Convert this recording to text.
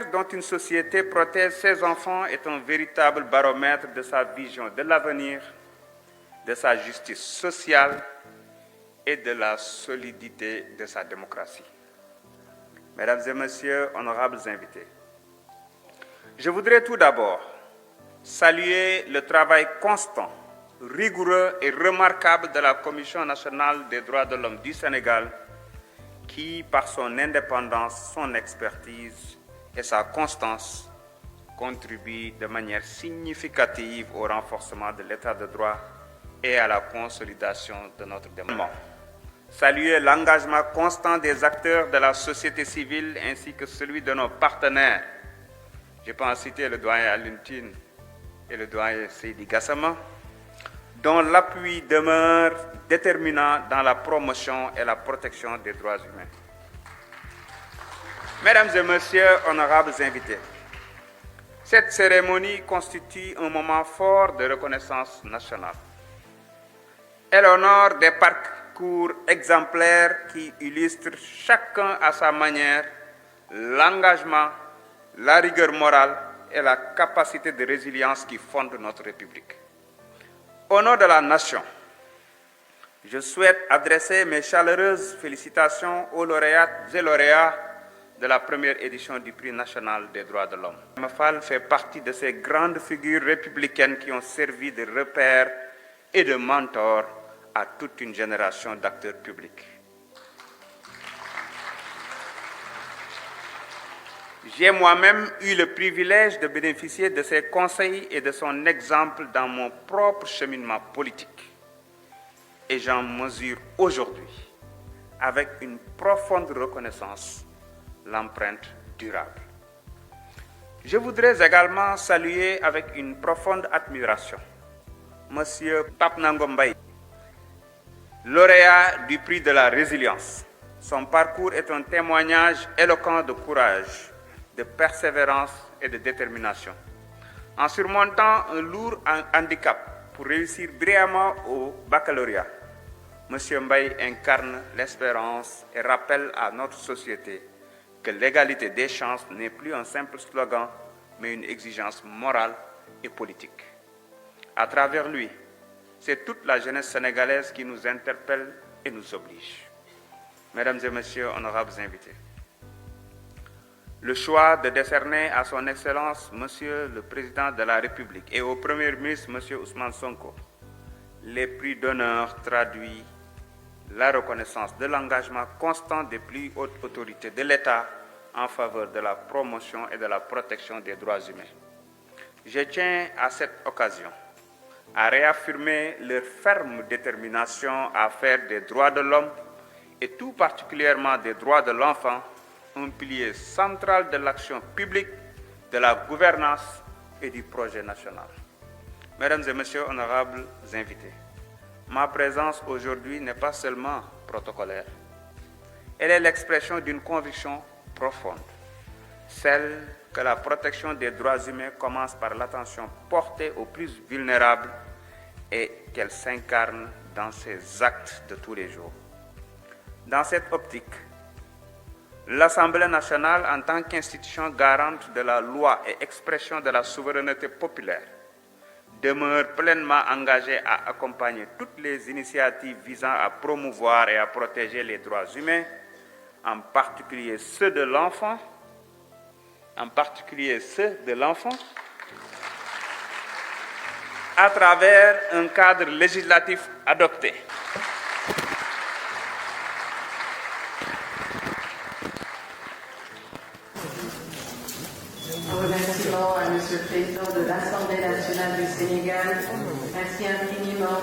dont une société protège ses enfants est un véritable baromètre de sa vision de l'avenir, de sa justice sociale et de la solidité de sa démocratie. Mesdames et Messieurs, honorables invités, je voudrais tout d'abord saluer le travail constant, rigoureux et remarquable de la Commission nationale des droits de l'homme du Sénégal qui, par son indépendance, son expertise et sa constance, contribue de manière significative au renforcement de l'état de droit et à la consolidation de notre démocratie. Saluer l'engagement constant des acteurs de la société civile ainsi que celui de nos partenaires. Je peux en citer le doyen Alioune Tine et le doyen Seydi Gassama, dont l'appui demeure déterminant dans la promotion et la protection des droits humains. Mesdames et Messieurs, honorables invités, cette cérémonie constitue un moment fort de reconnaissance nationale. Elle honore des parcours exemplaires qui illustrent chacun à sa manière l'engagement, la rigueur morale et la capacité de résilience qui fondent notre République. Au nom de la Nation, je souhaite adresser mes chaleureuses félicitations aux lauréates et lauréats de la première édition du Prix national des droits de l'homme. Ibrahima Fall fait partie de ces grandes figures républicaines qui ont servi de repères et de mentors à toute une génération d'acteurs publics. J'ai moi-même eu le privilège de bénéficier de ses conseils et de son exemple dans mon propre cheminement politique. Et j'en mesure aujourd'hui, avec une profonde reconnaissance, l'empreinte durable. Je voudrais également saluer avec une profonde admiration M. Pape Nango Mbaye, lauréat du prix de la résilience. Son parcours est un témoignage éloquent de courage, de persévérance et de détermination. En surmontant un lourd handicap pour réussir brillamment au baccalauréat, M. Mbaye incarne l'espérance et rappelle à notre société que l'égalité des chances n'est plus un simple slogan, mais une exigence morale et politique. À travers lui, c'est toute la jeunesse sénégalaise qui nous interpelle et nous oblige. Mesdames et Messieurs, honorables invités, le choix de décerner à son Excellence, Monsieur le Président de la République, et au Premier ministre, Monsieur Ousmane Sonko, les prix d'honneur traduit la reconnaissance de l'engagement constant des plus hautes autorités de l'État en faveur de la promotion et de la protection des droits humains. Je tiens à cette occasion à réaffirmer leur ferme détermination à faire des droits de l'homme et tout particulièrement des droits de l'enfant un pilier central de l'action publique, de la gouvernance et du projet national. Mesdames et Messieurs, honorables invités, ma présence aujourd'hui n'est pas seulement protocolaire. Elle est l'expression d'une conviction profonde, celle que la protection des droits humains commence par l'attention portée aux plus vulnérables et qu'elle s'incarne dans ses actes de tous les jours. Dans cette optique, l'Assemblée nationale, en tant qu'institution garante de la loi et expression de la souveraineté populaire, demeure pleinement engagée à accompagner toutes les initiatives visant à promouvoir et à protéger les droits humains, en particulier ceux de l'enfant, à travers un cadre législatif adopté. Un remerciement à M. le Président de l'Assemblée nationale du Sénégal, ainsi infiniment